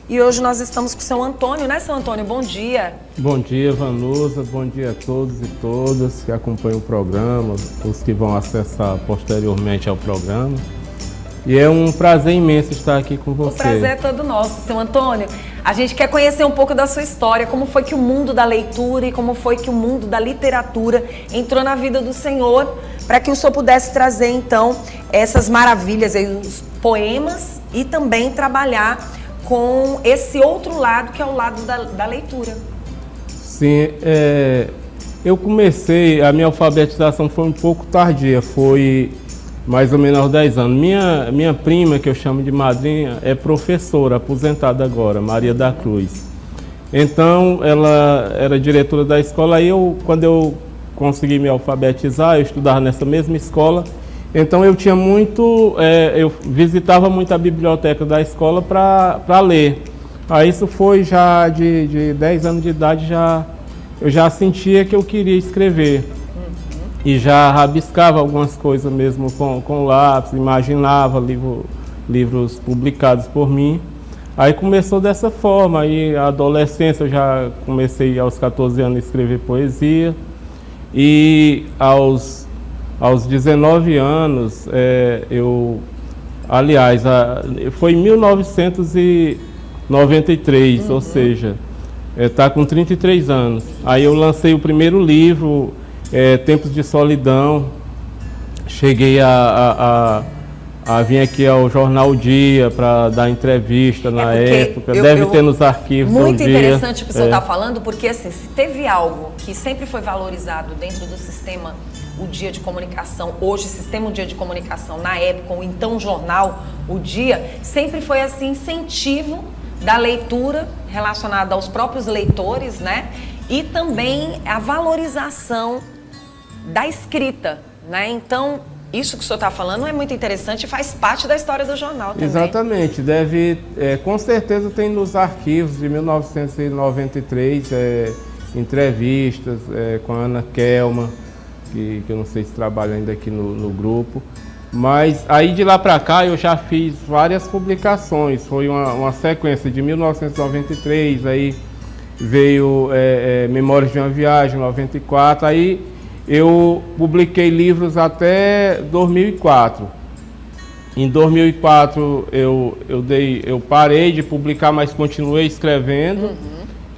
E hoje nós estamos com o seu Antônio, né, seu Antônio? Bom dia. Bom dia, Vanusa. Bom dia a todos e todas que acompanham o programa, os que vão acessar posteriormente ao programa. E é um prazer imenso estar aqui com você. O prazer é todo nosso, seu Antônio. A gente quer conhecer um pouco da sua história, como foi que o mundo da leitura e como foi que o mundo da literatura entrou na vida do Senhor, para que o Senhor pudesse trazer, então, essas maravilhas, os poemas e também trabalhar com esse outro lado, que é o lado da leitura. Sim, eu comecei, a minha alfabetização foi um pouco tardia, foi mais ou menos aos 10 anos. Minha prima, que eu chamo de madrinha, é professora, aposentada agora, Maria da Cruz. Então, ela era diretora da escola, e quando eu consegui me alfabetizar, eu estudava nessa mesma escola. Então eu tinha eu visitava muito a biblioteca da escola para ler. Aí isso foi já de 10 anos de idade, eu já sentia que eu queria escrever. E já rabiscava algumas coisas mesmo com lápis, imaginava livros publicados por mim. Aí começou dessa forma, aí a adolescência eu já comecei aos 14 anos a escrever poesia. E aos 19 anos, foi em 1993, ou seja, está com 33 anos. Aí eu lancei o primeiro livro, Tempos de Solidão. Cheguei a vir aqui ao Jornal O Dia para dar entrevista na época, deve ter nos arquivos do Dia. Muito interessante o que o senhor está falando, porque assim, se teve algo que sempre foi valorizado dentro do sistema O Dia de Comunicação, hoje sistema O Dia de Comunicação, na época, ou então jornal O Dia, sempre foi assim, incentivo da leitura relacionada aos próprios leitores, né? E também a valorização da escrita, né? Então, isso que o senhor está falando é muito interessante e faz parte da história do jornal também. Exatamente, com certeza tem nos arquivos de 1993, entrevistas com a Ana Kelma, que eu não sei se trabalha ainda aqui no grupo. Mas aí de lá para cá eu já fiz várias publicações, foi uma sequência de 1993, aí veio Memórias de uma Viagem, 94, aí eu publiquei livros até 2004. Em 2004 eu parei de publicar, mas continuei escrevendo.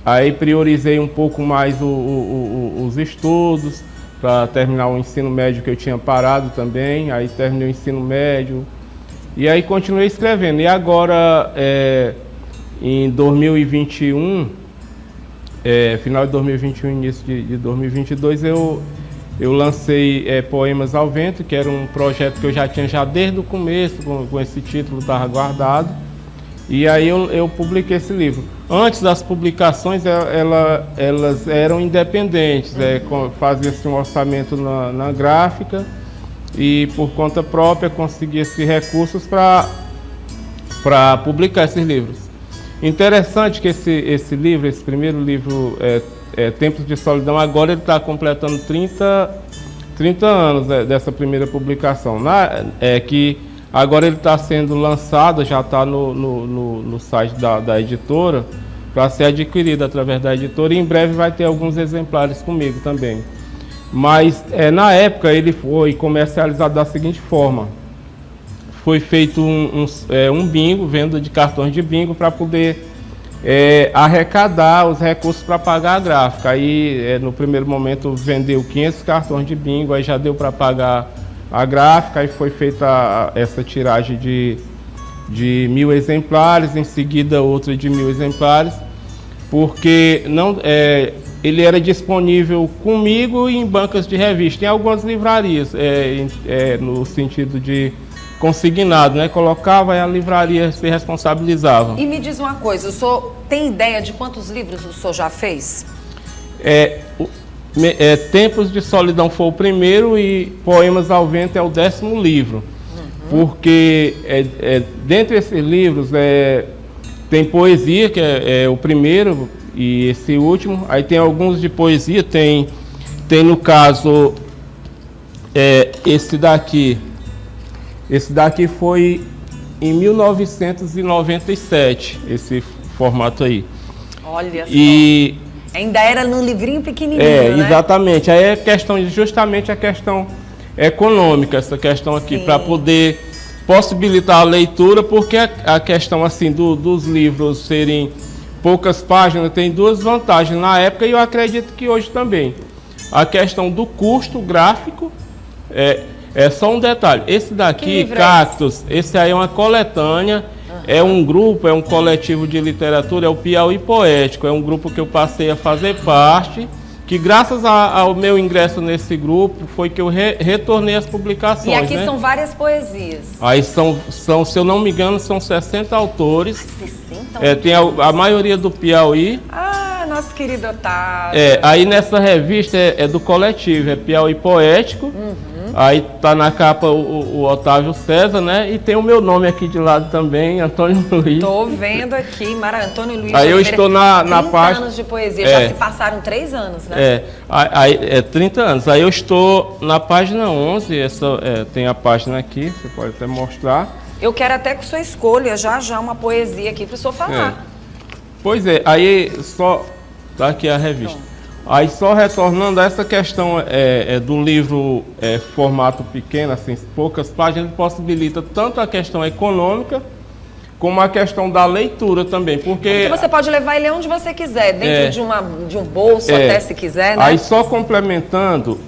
Aí priorizei um pouco mais os estudos para terminar o ensino médio, que eu tinha parado também. Aí terminei o ensino médio e aí continuei escrevendo. E agora, em 2021, final de 2021, início de 2022, eu lancei Poemas ao Vento, que era um projeto que eu já tinha desde o começo, com esse título estava guardado. E aí eu publiquei esse livro. Antes das publicações, elas eram independentes, fazia-se um orçamento na gráfica e por conta própria conseguia-se recursos para publicar esses livros. Interessante que esse livro, esse primeiro livro, Tempos de Solidão, agora ele está completando 30 anos dessa primeira publicação. Que agora ele está sendo lançado, já está no site da editora, para ser adquirido através da editora, e em breve vai ter alguns exemplares comigo também. Mas na época ele foi comercializado da seguinte forma: foi feito um bingo, venda de cartões de bingo, para poder arrecadar os recursos para pagar a gráfica. Aí, no primeiro momento, vendeu 500 cartões de bingo, aí já deu para pagar a gráfica, aí foi feita essa tiragem de 1.000 exemplares, em seguida outra de 1.000 exemplares, porque ele era disponível comigo e em bancas de revista, em algumas livrarias, no sentido de consignado, né? Colocava e a livraria se responsabilizava. E me diz uma coisa, o senhor tem ideia de quantos livros o senhor já fez? Tempos de Solidão foi o primeiro e Poemas ao Vento é o 10º livro. Porque dentre esses livros tem poesia, que é o primeiro e esse último. Aí tem alguns de poesia, tem no caso esse daqui. Esse daqui foi em 1997. Esse formato aí. Olha só. E ainda era num livrinho pequenininho, né? Exatamente. Aí é questão, justamente a questão econômica, essa questão aqui, para poder possibilitar a leitura, porque a questão assim dos livros serem poucas páginas tem duas vantagens na época, e eu acredito que hoje também. A questão do custo gráfico, é só um detalhe. Esse daqui, Cactos, esse aí é uma coletânea, é um grupo, é um coletivo de literatura, é o Piauí Poético, é um grupo que eu passei a fazer parte, que graças ao meu ingresso nesse grupo foi que eu retornei as publicações. E aqui são várias poesias. Aí são, se eu não me engano, são 60 autores. 60? Tem a maioria do Piauí. Ah, nosso querido Otávio. Aí nessa revista é do coletivo, é Piauí Poético. Aí tá na capa o Otávio César, né? E tem o meu nome aqui de lado também, Antônio Luiz. Tô vendo aqui, Antônio Luiz. Aí eu estou na página. 30 anos de poesia, já se passaram 3 anos, né? 30 anos. Aí eu estou na página 11, tem a página aqui, você pode até mostrar. Eu quero até que o senhor escolha já uma poesia aqui para o senhor falar. Pois é, aí só... Tá aqui a revista. Pronto. Aí só retornando a essa questão do livro formato pequeno, assim, poucas páginas, possibilita tanto a questão econômica como a questão da leitura também, porque você pode levar ele onde você quiser, dentro de um bolso até se quiser, né? Aí só complementando,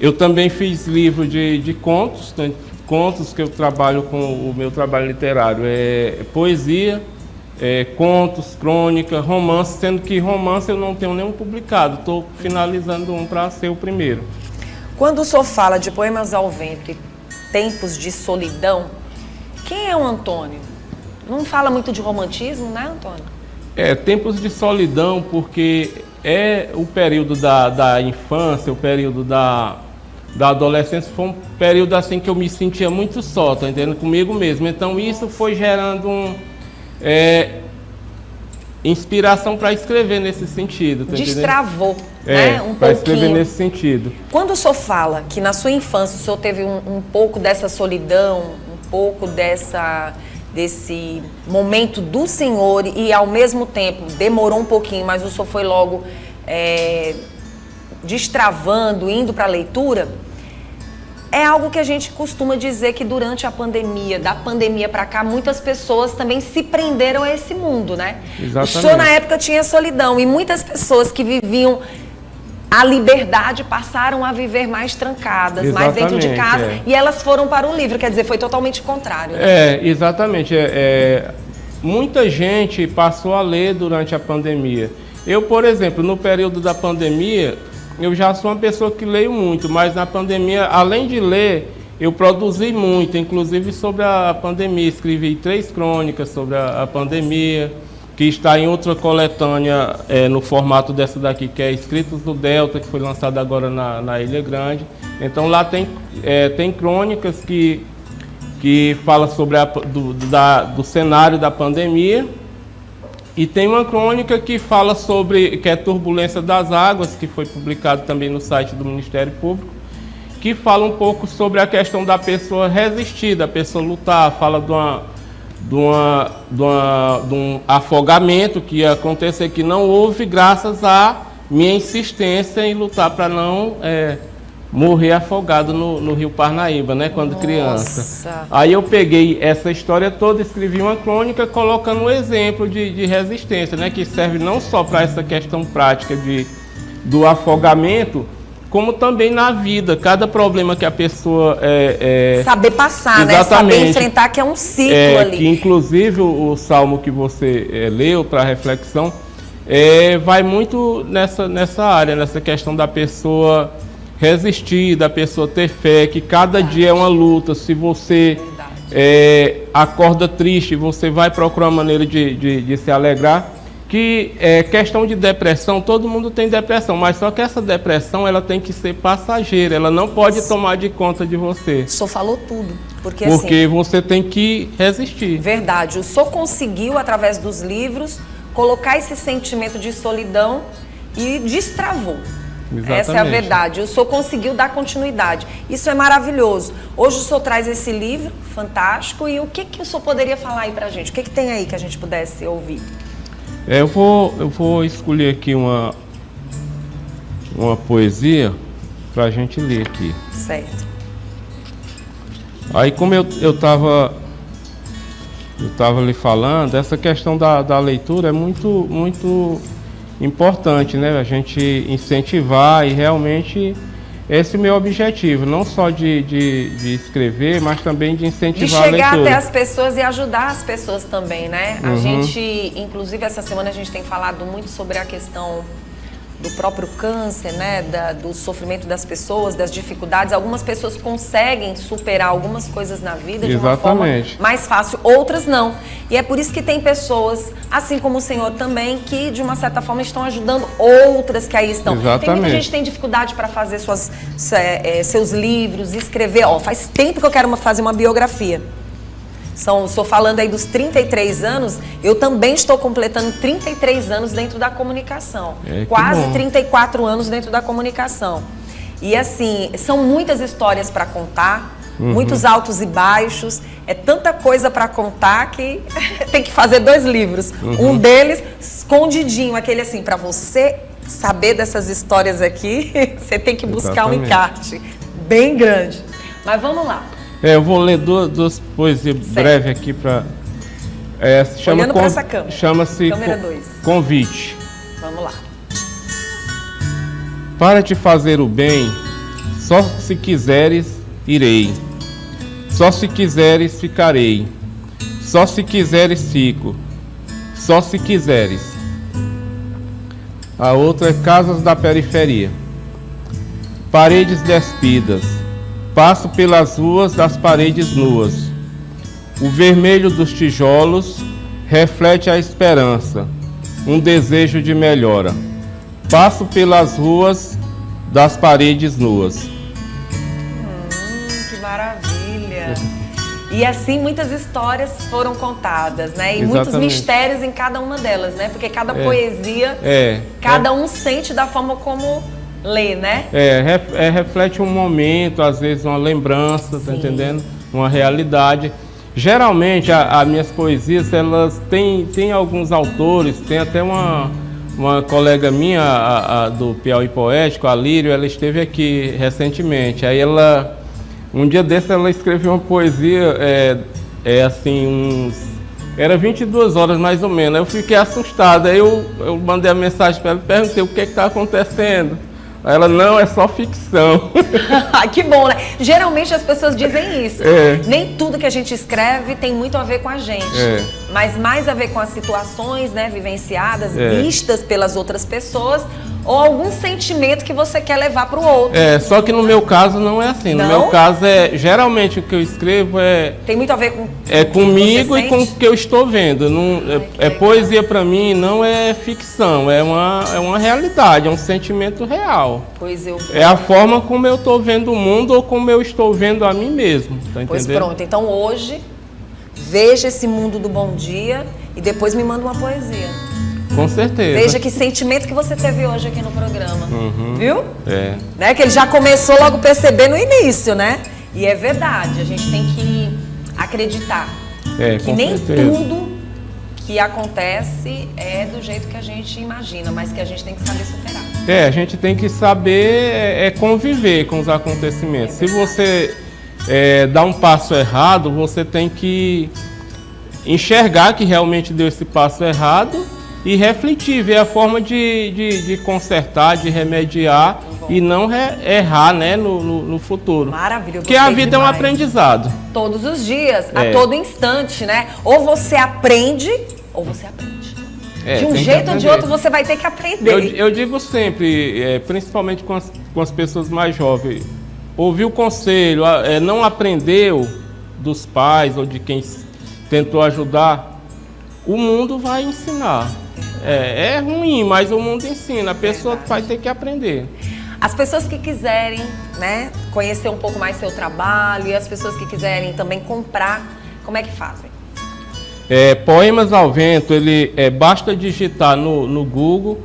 eu também fiz livro de contos, né? Contos que eu trabalho com o meu trabalho literário, poesia, contos, crônica, romance, sendo que romance eu não tenho nenhum publicado, estou finalizando um para ser o primeiro. Quando o senhor fala de Poemas ao Vento e Tempos de Solidão, quem é o Antônio? Não fala muito de romantismo, né, Antônio? Tempos de solidão, porque é o período da infância, o período da adolescência, foi um período assim que eu me sentia muito só, tá entendendo? Comigo mesmo. Então isso foi gerando inspiração para escrever nesse sentido. Tá Destravou, né? Um para escrever nesse sentido. Quando o senhor fala que na sua infância o senhor teve um pouco dessa solidão, um pouco desse momento do Senhor e ao mesmo tempo demorou um pouquinho, mas o senhor foi logo destravando, indo para a leitura, é algo que a gente costuma dizer que durante a pandemia, da pandemia para cá, muitas pessoas também se prenderam a esse mundo, né? Exatamente. O senhor na época tinha solidão e muitas pessoas que viviam a liberdade passaram a viver mais trancadas, mais dentro de casa, e elas foram para o livro, quer dizer, foi totalmente contrário. Né? Exatamente. Muita gente passou a ler durante a pandemia. Eu, por exemplo, no período da pandemia, eu já sou uma pessoa que leio muito, mas na pandemia, além de ler, eu produzi muito, inclusive sobre a pandemia. Escrevi 3 crônicas sobre a pandemia, que está em outra coletânea no formato dessa daqui, que é Escritos do Delta, que foi lançada agora na Ilha Grande. Então lá tem crônicas que falam sobre do cenário da pandemia. E tem uma crônica que fala sobre, que é Turbulência das Águas, que foi publicado também no site do Ministério Público, que fala um pouco sobre a questão da pessoa resistir, da pessoa lutar, fala de um afogamento que ia acontecer, que não houve graças à minha insistência em lutar para não morrer afogado no Rio Parnaíba, né, quando criança. Aí eu peguei essa história toda, escrevi uma crônica colocando um exemplo de resistência, né, que serve não só para essa questão prática do afogamento, como também na vida, cada problema que a pessoa... saber passar, né? Saber enfrentar, que é um ciclo ali. Que inclusive o salmo que você leu para reflexão vai muito nessa área, nessa questão da pessoa resistir, da pessoa ter fé, que cada dia é uma luta. Se você acorda triste, você vai procurar uma maneira de se alegrar. Que questão de depressão, todo mundo tem depressão, mas só que essa depressão ela tem que ser passageira, ela não pode tomar de conta de você. O senhor falou tudo. Porque assim, você tem que resistir. Verdade, o senhor conseguiu, através dos livros, colocar esse sentimento de solidão e destravou. Exatamente. Essa é a verdade. O senhor conseguiu dar continuidade. Isso é maravilhoso. Hoje o senhor traz esse livro fantástico e o que o senhor poderia falar aí pra gente? O que tem aí que a gente pudesse ouvir? Eu vou escolher aqui uma poesia pra gente ler aqui. Certo. Aí como eu tava lhe falando, essa questão da leitura é muito importante, né? A gente incentivar, e realmente esse é o meu objetivo, não só de escrever, mas também de incentivar a leitura. De chegar até as pessoas e ajudar as pessoas também, né? A gente, inclusive essa semana a gente tem falado muito sobre a questão do próprio câncer, né? Do sofrimento das pessoas, das dificuldades. Algumas pessoas conseguem superar algumas coisas na vida de uma forma mais fácil, outras não. E é por isso que tem pessoas, assim como o senhor também, que de uma certa forma estão ajudando outras que aí estão. Exatamente. Tem muita gente que tem dificuldade para fazer seus livros, escrever. Faz tempo que eu quero fazer uma biografia. Estou falando aí dos 33 anos, eu também estou completando 33 anos dentro da comunicação. Quase 34 anos dentro da comunicação. E assim, são muitas histórias para contar, muitos altos e baixos, é tanta coisa para contar que tem que fazer 2 livros. Um deles, escondidinho, aquele assim, para você saber dessas histórias aqui, você tem que buscar um encarte bem grande. Mas vamos lá. Eu vou ler duas poesias breves aqui para... Olhando para essa câmera. Chama-se Convite. Vamos lá. Para te fazer o bem, só se quiseres, irei. Só se quiseres, ficarei. Só se quiseres, fico. Só se quiseres. A outra é Casas da Periferia. Paredes despidas. Passo pelas ruas das paredes nuas. O vermelho dos tijolos reflete a esperança, um desejo de melhora. Passo pelas ruas das paredes nuas. Que maravilha! E assim muitas histórias foram contadas, né? E muitos mistérios em cada uma delas, né? Porque cada poesia, cada um sente da forma como lê, né? Reflete um momento, às vezes uma lembrança, tá entendendo? Uma realidade. Geralmente, as minhas poesias, elas têm alguns autores, tem até uma colega minha, do Piauí Poético, a Lírio, ela esteve aqui recentemente. Aí um dia desse, ela escreveu uma poesia, assim, era 22 horas mais ou menos. Aí eu fiquei assustado, aí eu mandei a mensagem para ela e perguntei o que está acontecendo. Ela, não, é só ficção. Que bom, né? Geralmente as pessoas dizem isso. Nem tudo que a gente escreve tem muito a ver com a gente. Mas mais a ver com as situações, né, vivenciadas, vistas pelas outras pessoas, ou algum sentimento que você quer levar para o outro. Só que no meu caso não é assim. No meu caso, geralmente o que eu escrevo tem muito a ver com comigo e com o que eu estou vendo. Poesia para mim não é ficção, é uma realidade, é um sentimento real. É a forma como eu estou vendo o mundo ou como eu estou vendo a mim mesmo. Tá entendendo? Pois pronto, então hoje veja esse mundo do bom dia e depois me manda uma poesia. Com certeza. Veja que sentimento que você teve hoje aqui no programa. Viu? Né? Que ele já começou logo a perceber no início, né? E é verdade, a gente tem que acreditar que nem tudo que acontece é do jeito que a gente imagina, mas que a gente tem que saber superar. A gente tem que saber conviver com os acontecimentos. Se você dá um passo errado, você tem que enxergar que realmente deu esse passo errado e refletir, ver a forma de consertar, de remediar e não errar, né, no futuro. Maravilha. Porque a vida é um aprendizado. Todos os dias, a todo instante, né? Ou você aprende, ou você aprende. De um jeito ou de outro você vai ter que aprender. Eu digo sempre, principalmente com as pessoas mais jovens, ouvir o conselho, não aprendeu dos pais ou de quem tentou ajudar, o mundo vai ensinar. É ruim, mas o mundo ensina. A pessoa vai ter que aprender. As pessoas que quiserem, né, conhecer um pouco mais seu trabalho e as pessoas que quiserem também comprar, como é que fazem? Poemas ao Vento, basta digitar no Google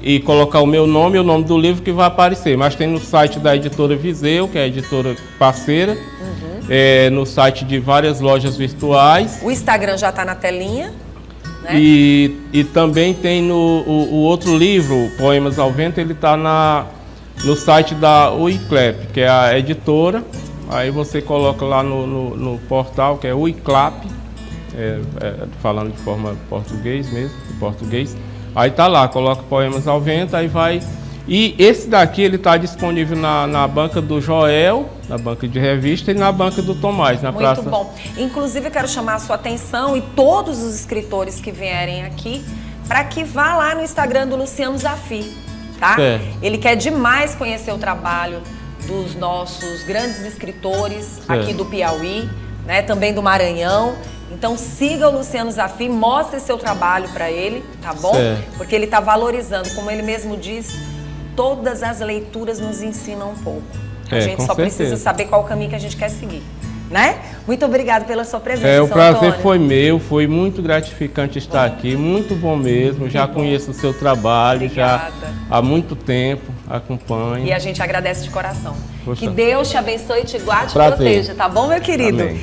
e colocar o meu nome e o nome do livro que vai aparecer. Mas tem no site da editora Viseu, que é a editora parceira, no site de várias lojas virtuais. O Instagram já está na telinha, né? E também tem o outro livro, Poemas ao Vento, ele está no site da UICLAP, que é a editora. Aí você coloca lá no portal, que é UICLAP, falando de forma português mesmo, em português. Aí tá lá, coloca Poemas ao Vento, aí vai... E esse daqui, ele está disponível na banca do Joel, na banca de revista, e na banca do Tomás, na praça. Muito bom. Inclusive, eu quero chamar a sua atenção e todos os escritores que vierem aqui, para que vá lá no Instagram do Luciano Zafir, tá? Ele quer demais conhecer o trabalho dos nossos grandes escritores aqui do Piauí, né? Também do Maranhão. Então siga o Luciano Zafir, mostre seu trabalho para ele, tá bom? Porque ele está valorizando, como ele mesmo diz, todas as leituras nos ensinam um pouco. A gente só precisa saber qual o caminho que a gente quer seguir, né? Muito obrigado pela sua presença, o prazer Antônio. foi meu, foi muito gratificante estar aqui, muito bom mesmo. Já conheço o seu trabalho, já há muito tempo acompanho. E a gente agradece de coração. Poxa. Que Deus te abençoe, te guarde e te proteja, tá bom, meu querido? Amém.